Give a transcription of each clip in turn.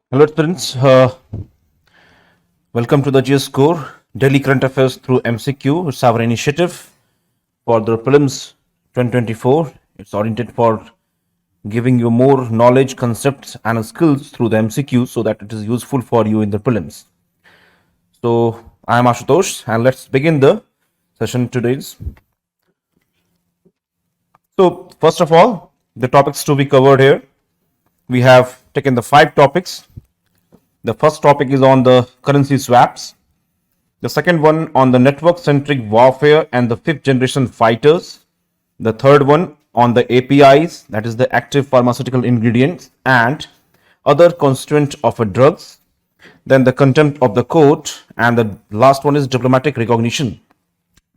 Hello students, welcome to the GS Core Daily Current Affairs through MCQ. It's our initiative for the Prelims 2024. It's oriented for giving you more knowledge, concepts and skills through the MCQ so that it is useful for you in the Prelims. So I am Ashutosh and let's begin the session today's. So first of all, the topics to be covered here. We have taken the 5 topics. The first topic is on the currency swaps. The second one on the network-centric warfare and the 5th generation fighters. The third one on the APIs, that is the active pharmaceutical ingredients and other constituent of a drugs. Then the contempt of the court, and the last one is diplomatic recognition.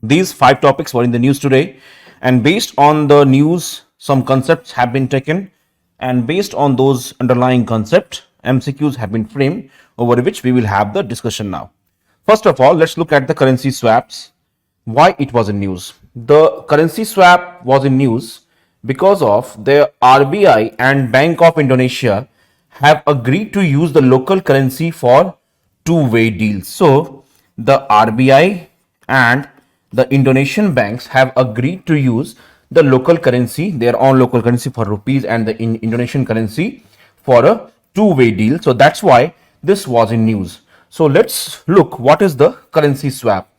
These 5 topics were in the news today, and based on the news, some concepts have been taken, and based on those underlying concepts, MCQs have been framed over which we will have the discussion now. First of all, let's look at the currency swaps. Why it was in news? The currency swap was in news because of the RBI and Bank of Indonesia have agreed to use the local currency for two-way deals. So the RBI and the Indonesian banks have agreed to use the local currency, their own local currency for rupees, and the Indonesian currency for a two-way deal. So that's why this was in news. So let's look what is the currency swap.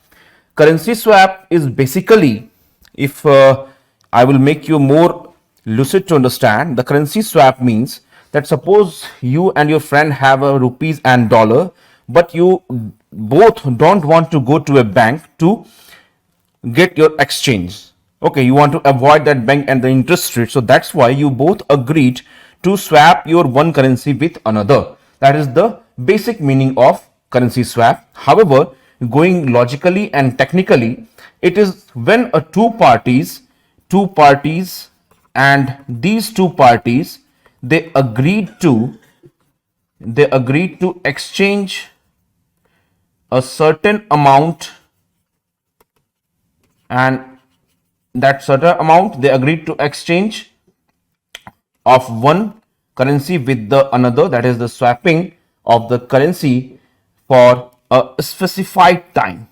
Currency swap is basically, if I will make you more lucid to understand, the currency swap means that suppose you and your friend have a rupees and dollar, but you both don't want to go to a bank to get your exchange. Okay, you want to avoid that bank and the interest rate. So that's why you both agreed to swap your one currency with another. That is the basic meaning of currency swap. However, going logically and technically, it is when a two parties and these two parties, they agreed to exchange a certain amount, and that certain amount they agreed to exchange of one currency with the another, that is the swapping of the currency for a specified time.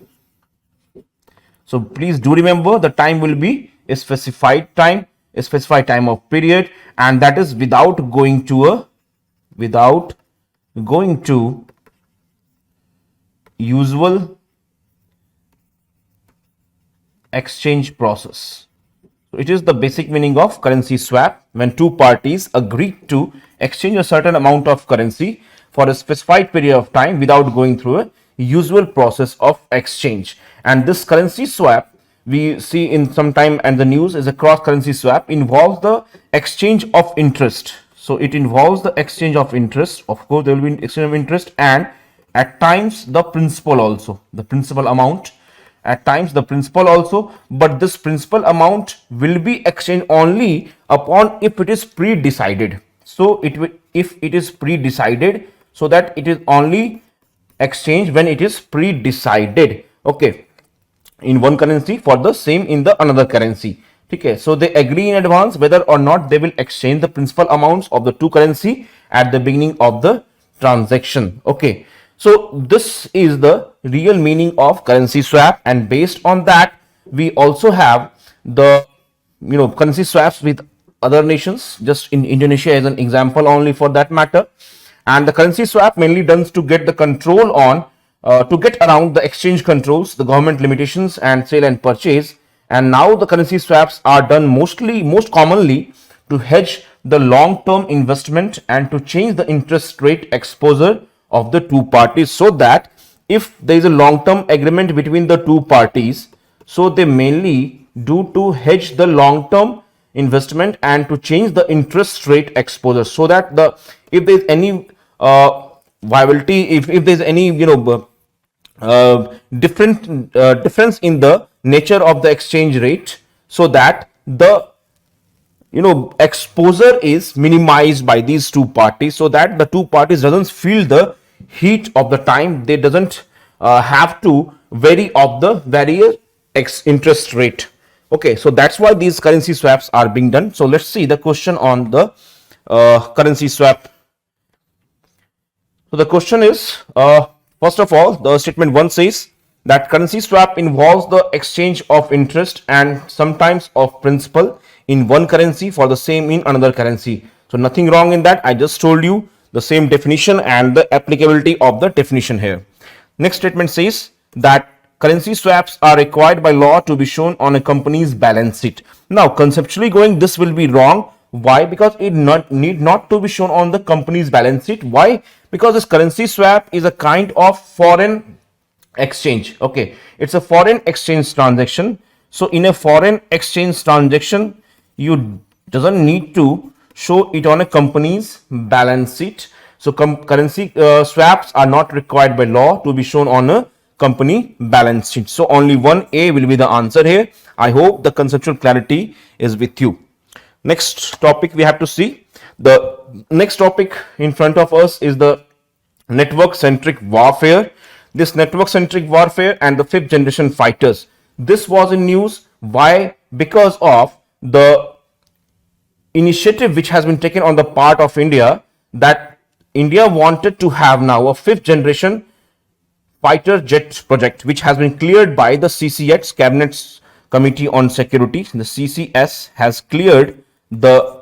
So please do remember the time will be a specified time of period, and that is without going to usual exchange process. So it is the basic meaning of currency swap, when two parties agree to exchange a certain amount of currency for a specified period of time without going through a usual process of exchange. And this currency swap we see in some time and the news is a cross currency swap, involves the exchange of interest. So it involves the exchange of interest. Of course, there will be exchange of interest, and at times the principal also, the principal amount. At times the principal also, but this principal amount will be exchanged only upon if it is pre-decided. So it will, if it is pre-decided, so that it is only exchanged when it is pre-decided, okay, in one currency for the same in the another currency. Okay, so they agree in advance whether or not they will exchange the principal amounts of the two currency at the beginning of the transaction. Okay, so this is the real meaning of currency swap, and based on that we also have the currency swaps with other nations, just in Indonesia as an example only for that matter. And the currency swap mainly done to get the control on to get around the exchange controls, the government limitations and sale and purchase. And now the currency swaps are done most commonly to hedge the long-term investment and to change the interest rate exposure of the two parties, so that if there is a long-term agreement between the two parties, so they mainly do to hedge the long-term investment and to change the interest rate exposure, so that the if there is any viability, if there is any difference in the nature of the exchange rate, so that the exposure is minimized by these two parties, so that the two parties doesn't feel the heat of the time, they doesn't have to vary of the various interest rate. Okay, so that's why these currency swaps are being done. So let's see the question on the currency swap. So the question is, first of all, the statement 1 says that currency swap involves the exchange of interest and sometimes of principal in one currency for the same in another currency. So nothing wrong in that. I just told you the same definition and the applicability of the definition here. Next statement says that currency swaps are required by law to be shown on a company's balance sheet. Now, conceptually going, this will be wrong. Why? Because it need not to be shown on the company's balance sheet. Why? Because this currency swap is a kind of foreign exchange. Okay, it's a foreign exchange transaction. So in a foreign exchange transaction, you doesn't need to show it on a company's balance sheet. So currency swaps are not required by law to be shown on a company balance sheet. So only 1A will be the answer here. I hope the conceptual clarity is with you. Next topic we have to see. The next topic in front of us is the network-centric warfare. This network-centric warfare and the fifth generation fighters. This was in news. Why? Because of the initiative which has been taken on the part of India, that India wanted to have now a fifth generation fighter jet project, which has been cleared by the CCS, Cabinet Committee on Security. The CCS has cleared the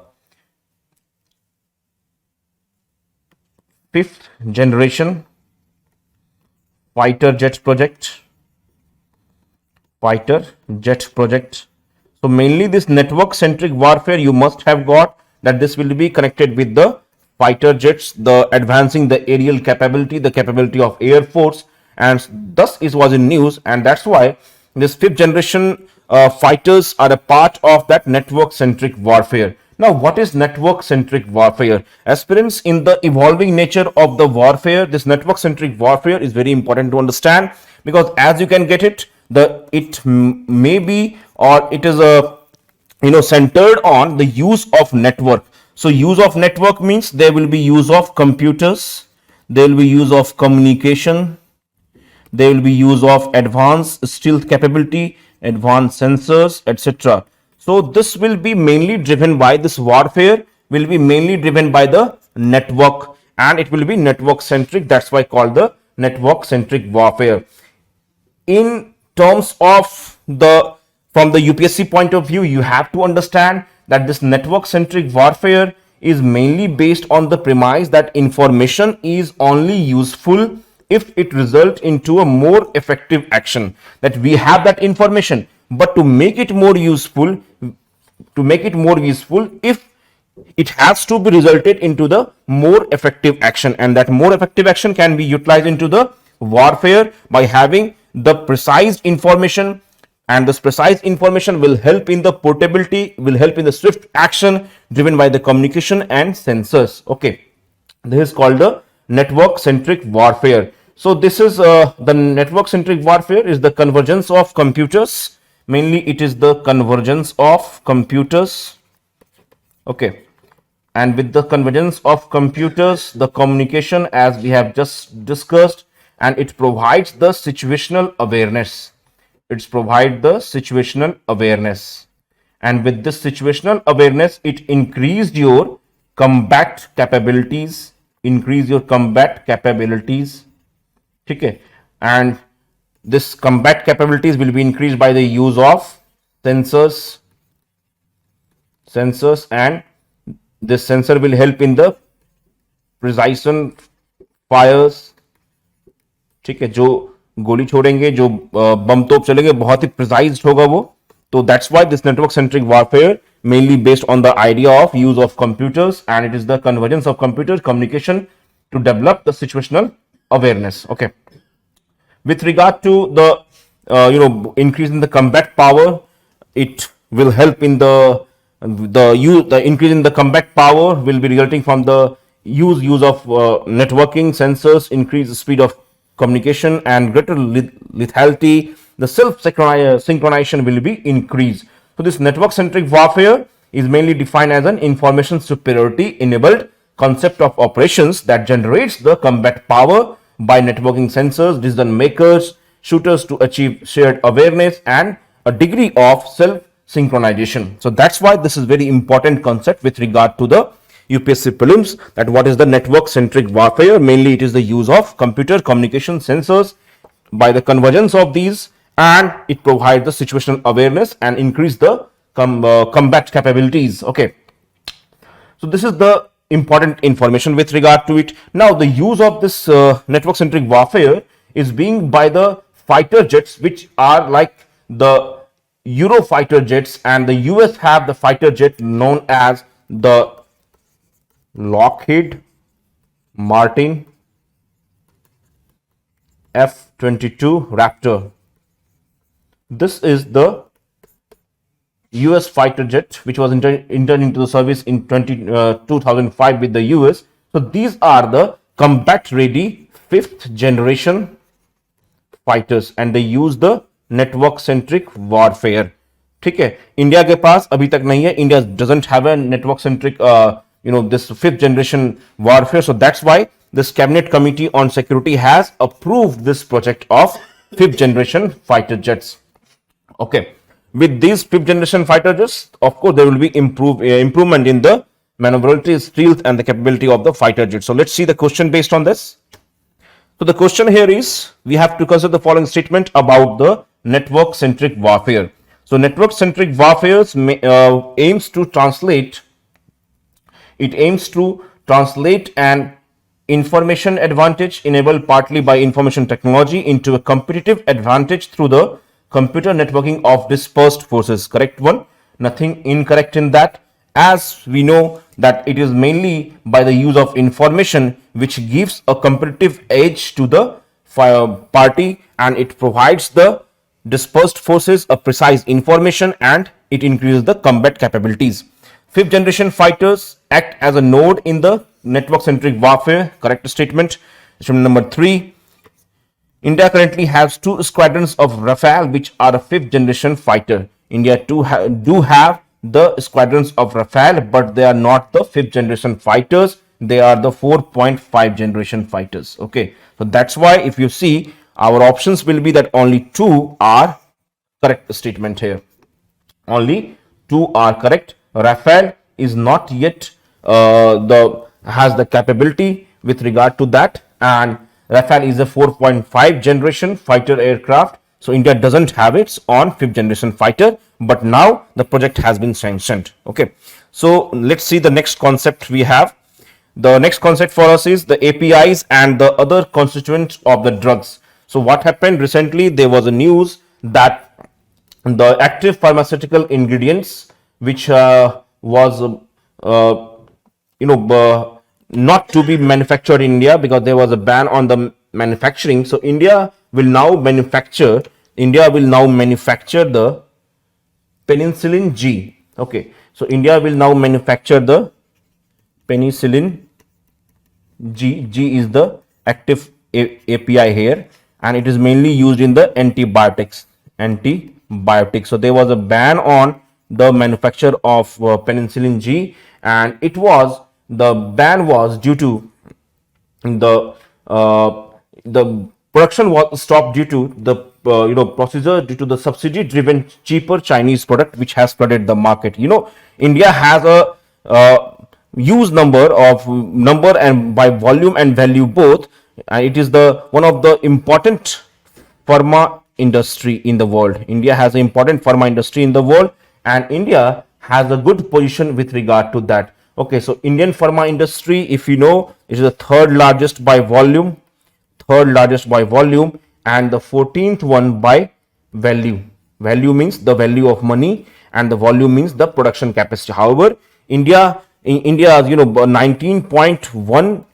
fifth generation fighter jet project. So mainly this network centric warfare, you must have got that this will be connected with the fighter jets, the advancing the aerial capability, the capability of air force, and thus it was in news, and that's why this fifth generation fighters are a part of that network centric warfare. Now, what is network centric warfare? Aspirants, in the evolving nature of the warfare, this network centric warfare is very important to understand, because as you can get it, it may be, or it is a centered on the use of network. So use of network means there will be use of computers, there will be use of communication, there will be use of advanced stealth capability, advanced sensors, etc. So this will be mainly driven by this warfare, will be mainly driven by the network, and it will be network centric. That's why called the network centric warfare. In terms of from the UPSC point of view, you have to understand that this network centric warfare is mainly based on the premise that information is only useful if it results into a more effective action. That we have that information, but to make it more useful, if it has to be resulted into the more effective action, and that more effective action can be utilized into the warfare by having the precise information, and this precise information will help in the portability, will help in the swift action driven by the communication and sensors. Okay, this is called the network centric warfare. So this is the network centric warfare is the convergence of computers. Mainly it is the convergence of computers. Okay, and with the convergence of computers, the communication, as we have just discussed, and it provides the situational awareness. And with this situational awareness, it increased your combat capabilities. Okay, and this combat capabilities will be increased by the use of sensors, and this sensor will help in the precision fires. ठीक है, जो गोली छोड़ेंगे, जो बम तोप चलेंगे, बहुत ही precised होगा वो. तो that's why this network centric warfare mainly based on the idea of use of computers, and it is the convergence of computers communication to develop the situational awareness. Okay, with regard to the increase in the combat power, it will help in the increase in the combat power will be resulting from the use of networking, sensors, increase the speed of communication, and greater lethality. The self-synchronization will be increased. So this network-centric warfare is mainly defined as an information superiority enabled concept of operations that generates the combat power by networking sensors, decision makers, shooters to achieve shared awareness and a degree of self-synchronization. So that's why this is very important concept with regard to the UPSC prelims, that what is the network-centric warfare. Mainly it is the use of computer communication sensors by the convergence of these, and it provides the situational awareness and increase the combat capabilities. Okay, so this is the important information with regard to it. Now the use of this network-centric warfare is being by the fighter jets, which are like the Eurofighter jets, and the US have the fighter jet known as the Lockheed Martin F-22 Raptor. This is the US fighter jet which was entered into the service in 2005 with the US. So these are the combat ready 5th generation fighters, and they use the network centric warfare. ठीक है, India के पास अभी तक नहीं है. India doesn't have a network centric this 5th generation warfare. So that's why this cabinet committee on security has approved this project of 5th generation fighter jets. Okay, with these 5th generation fighter jets, of course there will be improvement in the maneuverability, stealth and the capability of the fighter jet. So let's see the question based on this. So the question here is, we have to consider the following statement about the network-centric warfare. So network-centric warfare aims to translate an information advantage enabled partly by information technology into a competitive advantage through the computer networking of dispersed forces. Correct one, nothing incorrect in that, as we know that it is mainly by the use of information which gives a competitive edge to the party, and it provides the dispersed forces a precise information, and it increases the combat capabilities. 5th generation fighters act as a node in the network-centric warfare. Correct statement. Statement number 3. India currently has 2 squadrons of Rafale which are a 5th generation fighter. India do have the squadrons of Rafale, but they are not the 5th generation fighters. They are the 4.5 generation fighters. Okay, so that's why if you see, our options will be that only 2 are correct statement here. Only 2 are correct. Rafale is not yet has the capability with regard to that, and Rafale is a 4.5 generation fighter aircraft. So India doesn't have it on 5th generation fighter, but now the project has been sanctioned. Okay, so let's see the next concept we have. The next concept for us is the APIs and the other constituents of the drugs. So what happened recently, there was a news that the active pharmaceutical ingredients which was not to be manufactured in India because there was a ban on the manufacturing. So India will now manufacture the penicillin G. Okay, so India will now manufacture the penicillin G. G is the active API here, and it is mainly used in the antibiotics. So there was a ban on the manufacture of penicillin G, and the ban was due to the production was stopped due to the procedure, due to the subsidy driven cheaper Chinese product which has flooded the market. India has a huge number and by volume and value both, and it is the one of the important pharma industry in the world. India has an important pharma industry in the world, and India has a good position with regard to that. Okay, so Indian pharma industry, if you know, is the third largest by volume, and the 14th one by value. Value means the value of money, and the volume means the production capacity. However, India's 19.1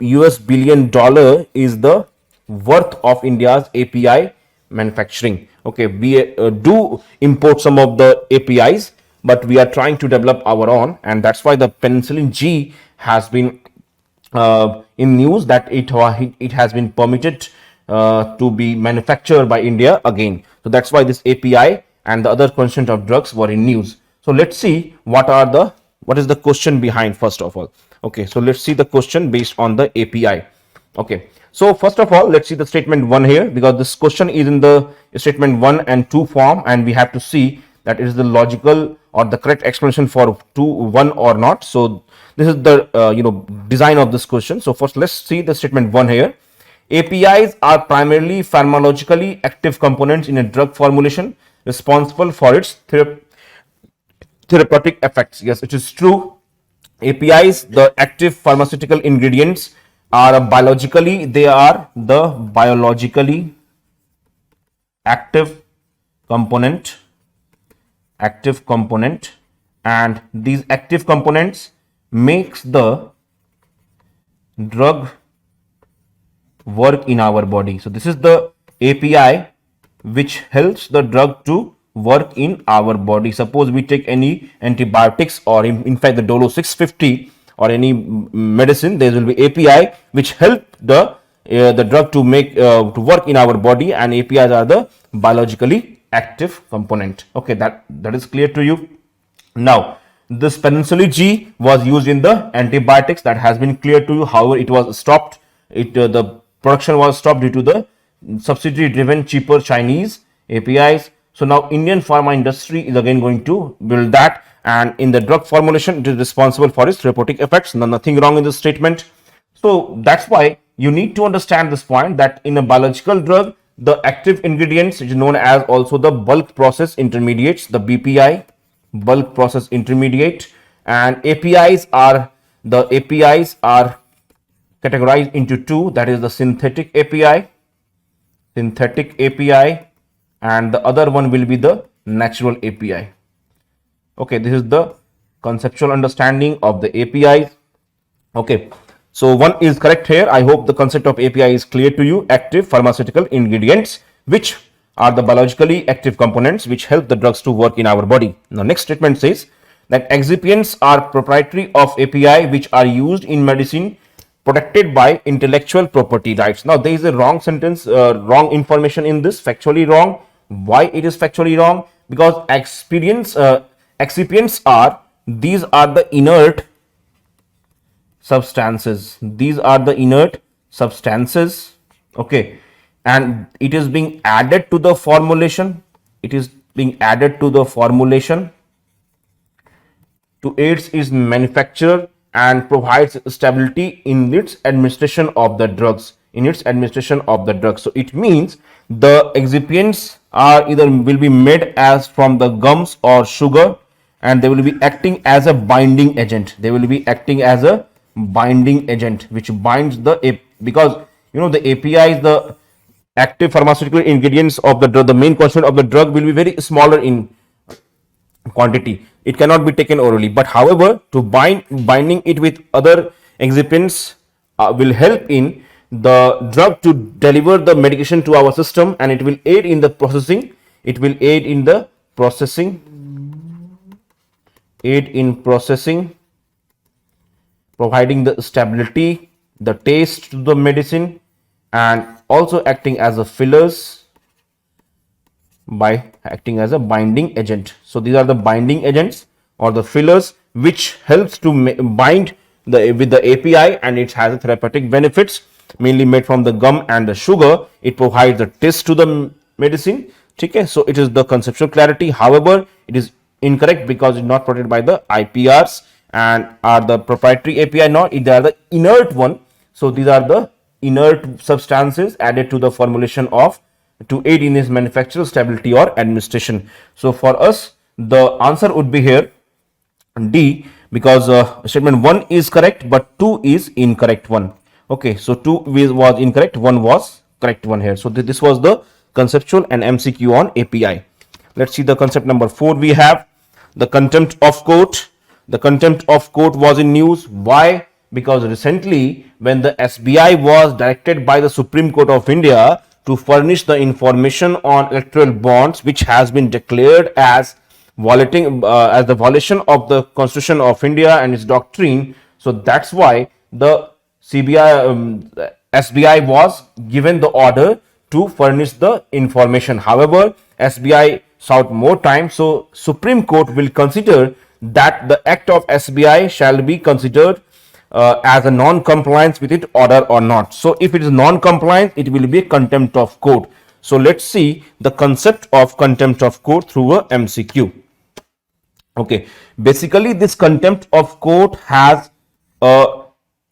US billion dollar is the worth of India's API manufacturing. Okay, we do import some of the APIs, but we are trying to develop our own, and that's why the penicillin G has been in news that it has been permitted to be manufactured by India again. So that's why this API and the other constituent of drugs were in news. So let's see what is the question behind first of all. Okay, so let's see the question based on the API. Okay, so first of all, let's see the statement 1 here, because this question is in the statement 1 and 2 form, and we have to see that it is the logical or the correct explanation for 2, 1 or not. So this is the design of this question. So first let's see the statement 1 here. APIs are primarily pharmacologically active components in a drug formulation responsible for its therapeutic effects. Yes, it is true. APIs, the active pharmaceutical ingredients, are the biologically active component, and these active components makes the drug work in our body. So this is the API which helps the drug to work in our body. Suppose we take any antibiotics, or in fact the Dolo 650 or any medicine, there will be API which help the drug to make to work in our body, and APIs are the biologically active component. Okay, that is clear to you. Now this penicillin G was used in the antibiotics, that has been clear to you. However, it was stopped. The production was stopped due to the subsidy driven cheaper Chinese APIs. So now Indian pharma industry is again going to build that, and in the drug formulation it is responsible for its therapeutic effects. Nothing wrong in this statement. So that's why you need to understand this point, that in a biological drug, the active ingredients, which is known as also the bulk process intermediates, the BPI, bulk process intermediate, and APIs are categorized into two, that is the synthetic API, and the other one will be the natural API. Okay, this is the conceptual understanding of the APIs. Okay, so one is correct here. I hope the concept of API is clear to you. Active pharmaceutical ingredients, which are the biologically active components which help the drugs to work in our body. Now next statement says that excipients are proprietary of API which are used in medicine, protected by intellectual property rights. Now there is a wrong sentence, wrong information in this, factually wrong. Why it is factually wrong? Because excipients are the inert substances. Okay, and it is being added to the formulation. To aid its manufacture and provides stability in its administration of the drugs. So it means the excipients are will be made as from the gums or sugar, and they will be acting as a binding agent. Which binds because the API is the active pharmaceutical ingredients of the drug. The main constituent of the drug will be very smaller in quantity. It cannot be taken orally, but however, to binding it with other excipients will help in the drug to deliver the medication to our system, and it will aid in the processing. Providing the stability, the taste to the medicine, and also acting as a fillers by acting as a binding agent. So these are the binding agents or the fillers which helps to bind with the API, and it has a therapeutic benefits, mainly made from the gum and the sugar. It provides the taste to the medicine. Okay, so it is the conceptual clarity. However, it is incorrect because it is not protected by the IPRs, and are the proprietary API not, they are the inert one. So these are the inert substances added to the formulation to aid in its manufacture, stability or administration. So for us the answer would be here D, because statement 1 is correct but 2 is incorrect one. Okay, so 2 was incorrect, 1 was correct one here. So this was the conceptual and MCQ on API. Let's see the concept number 4. We have the contempt of court. The contempt of court was in news. Why? Because recently when the SBI was directed by the Supreme Court of India to furnish the information on electoral bonds, which has been declared as as the violation of the Constitution of India and its doctrine. So that's why the SBI was given the order to furnish the information. However, SBI sought more time, so Supreme Court will consider that the act of SBI shall be considered as a non-compliance with its order or not. So if it is non-compliance, it will be a contempt of court. So let's see the concept of contempt of court through a MCQ. Okay, basically this contempt of court has a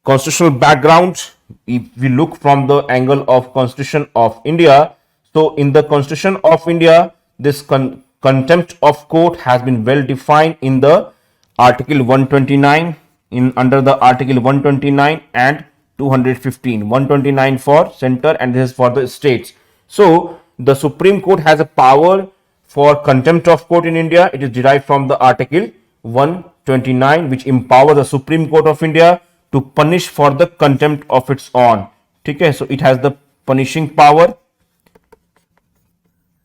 constitutional background. If we look from the angle of Constitution of India, so in the Constitution of India, this contempt of court has been well defined in the Article 129, in under the Article 129 and 215. 129 for center and this is for the states. So the Supreme Court has a power for contempt of court in India. It is derived from the Article 129, which empowers the Supreme Court of India to punish for the contempt of its own. Okay, so it has the punishing power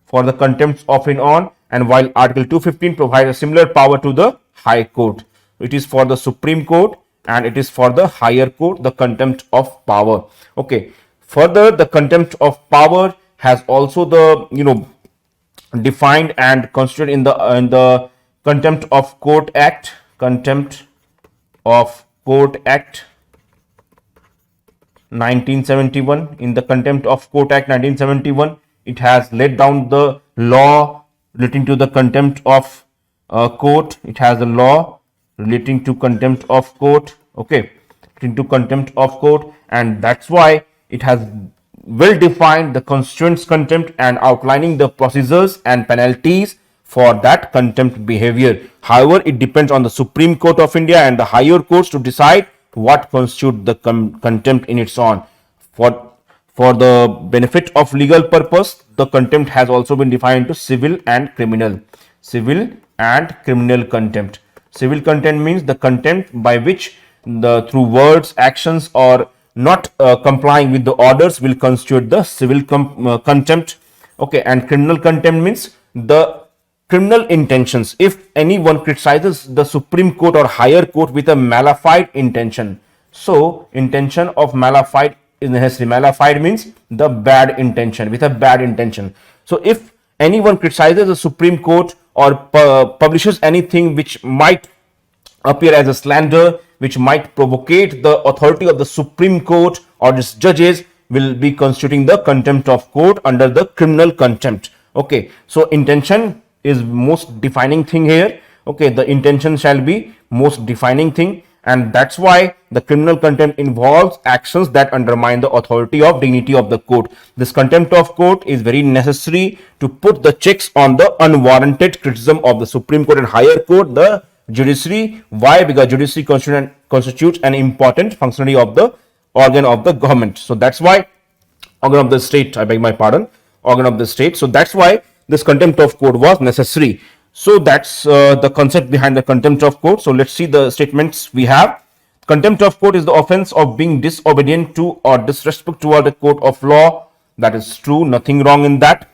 for the contempt of its own, and while Article 215 provides a similar power to the High Court. It is for the Supreme Court and it is for the higher court, the contempt of power. Okay, further, the contempt of power has also the defined and constituted in the Contempt of Court Act. Contempt of Court Act 1971. In the Contempt of Court Act 1971, it has laid down the law relating to the contempt of court. It has a law relating to contempt of court. Okay, into contempt of court, and that's why it has well defined the constituents contempt and outlining the procedures and penalties for that contempt behavior. However, it depends on the Supreme Court of India and the higher courts to decide what constitutes the contempt in its own. For the benefit of legal purpose, the contempt has also been defined into civil and criminal. Civil and criminal contempt. Civil contempt means the contempt by which through words, actions, or not complying with the orders will constitute the civil contempt. Okay, and criminal contempt means the criminal intentions. If anyone criticizes the Supreme Court or higher court with a malified intention, so intention of malified is necessary. Malified means the bad intention, with a bad intention. So if anyone criticizes the Supreme Court or publishes anything which might appear as a slander, which might provocate the authority of the Supreme Court or its judges, will be constituting the contempt of court under the criminal contempt. Okay, so intention is most defining thing here. Okay, the intention shall be most defining thing, and that's why the criminal contempt involves actions that undermine the authority of dignity of the court. This contempt of court is very necessary to put the checks on the unwarranted criticism of the Supreme Court and higher court, the judiciary. Why? Because judiciary constitutes an important functionary of the organ of the government. So that's why organ of the state, I beg my pardon, organ of the state. So that's why this contempt of court was necessary. So that's the concept behind the contempt of court. So let's see the statements we have. Contempt of court is the offense of being disobedient to or disrespect toward the court of law. That is true, nothing wrong in that.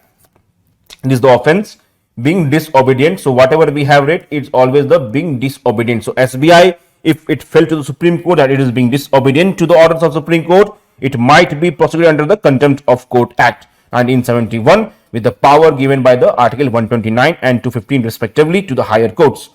It is the offense being disobedient. So whatever we have read, it's always the being disobedient. So SBI, if it fell to the Supreme Court that it is being disobedient to the orders of Supreme Court, it might be prosecuted under the Contempt of Court Act 1971 with the power given by the Article 129 and 215 respectively to the higher courts.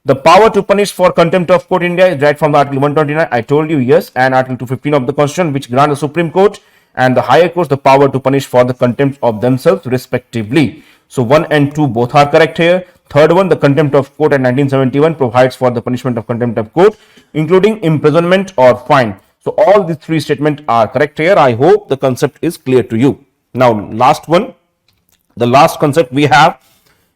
The power to punish for contempt of court in India is derived from the Article 129. I told you, yes, and Article 215 of the Constitution, which grant the Supreme Court and the higher courts the power to punish for the contempt of themselves respectively. So 1 and 2 both are correct here. Third one, the Contempt of Court at 1971 provides for the punishment of contempt of court, including imprisonment or fine. So all these three statements are correct here. I hope the concept is clear to you. Now, last one, the last concept we have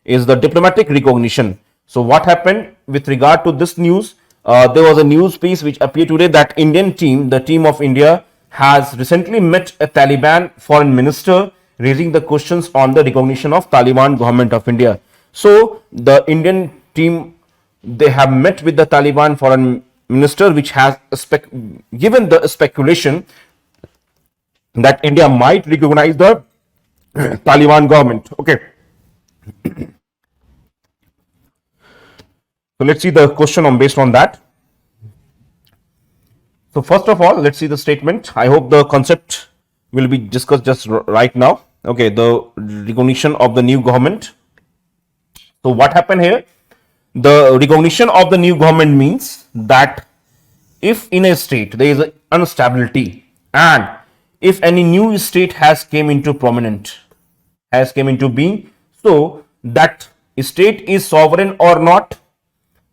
is the diplomatic recognition. So what happened with regard to this news? There was a news piece which appeared today that Indian team, the team of India, has recently met a Taliban foreign minister raising the questions on the recognition of Taliban government of India. So the Indian team, they have met with the Taliban foreign minister, which has given the speculation that India might recognize the Taliban government. Okay. So let's see the question based on that. So first of all, let's see the statement. I hope the concept will be discussed just right now. Okay, the recognition of the new government. So what happened here? The recognition of the new government means that if in a state there is an instability and if any new state has came into prominent, has came into being, so that state is sovereign or not,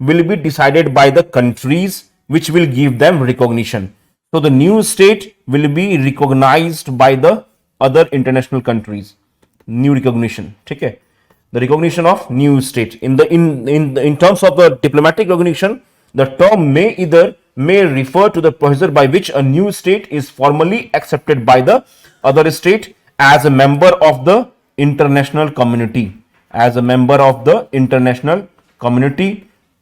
will be decided by the countries which will give them recognition. So the new state will be recognized by the other international countries. New recognition, okay? The recognition of new state. In terms of the diplomatic recognition, the term may refer to the procedure by which a new state is formally accepted by the other state as a member of the international community,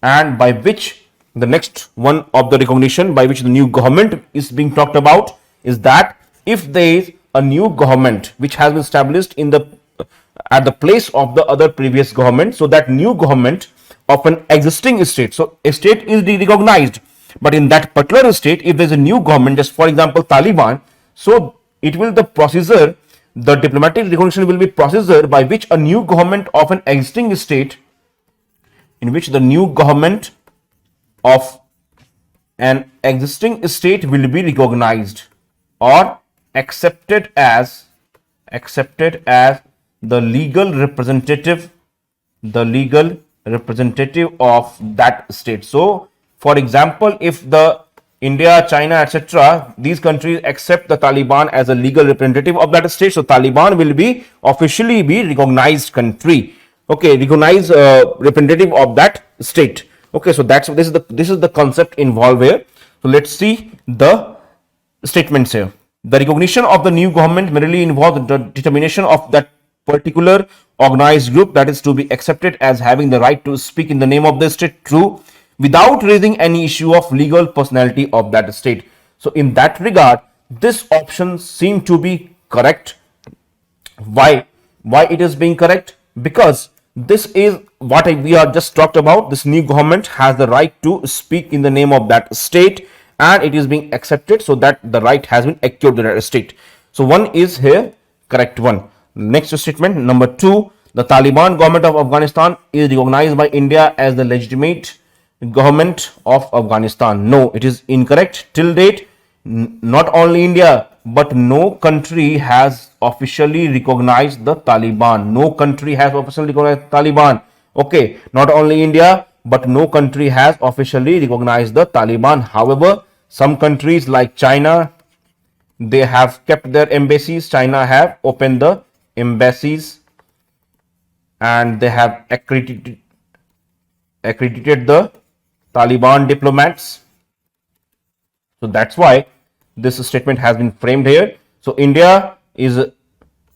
and by which the next one of the recognition by which the new government is being talked about is that if there is a new government which has been established at the place of the other previous government, so that new government of an existing state, so a state is recognized, but in that particular state, if there is a new government, just for example Taliban, so it will the procedure, the diplomatic recognition will be procedure by which a new government of an existing state, in which the new government of an existing state will be recognized or accepted as the legal representative of that state. So for example, if the India, China, etc., these countries accept the Taliban as a legal representative of that state, so Taliban will be officially be recognized country, okay, recognized representative of that state. Okay, so this is the concept involved here. So let's see the statements here. The recognition of the new government merely involves the determination of that particular organized group that is to be accepted as having the right to speak in the name of the state, true, without raising any issue of legal personality of that state. So in that regard, this option seems to be correct. Why it is being correct? Because this is what we are just talked about. This new government has the right to speak in the name of that state, and it is being accepted, so that the right has been acquired to that state. So one is here correct one. Next statement, number 2, the Taliban government of Afghanistan is recognized by India as the legitimate government of Afghanistan. No, it is incorrect. Till date, not only India, but no country has officially recognized the Taliban. No country has officially recognized Taliban. Okay, not only India, but no country has officially recognized the Taliban. However, some countries like China, they have kept their embassies. China have opened the embassies, and they have accredited the Taliban diplomats. So that's why this statement has been framed here. So India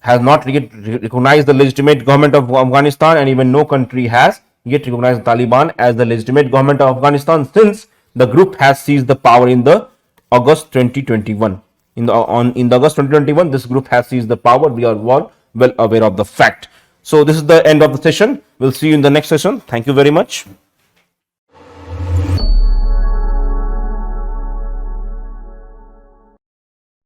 has not yet recognized the legitimate government of Afghanistan, and even no country has yet recognized the Taliban as the legitimate government of Afghanistan, since the group has seized the power in the August 2021. In the August 2021, this group has seized the power. We are all well aware of the fact. So this is the end of the session. We'll see you in the next session. Thank you very much.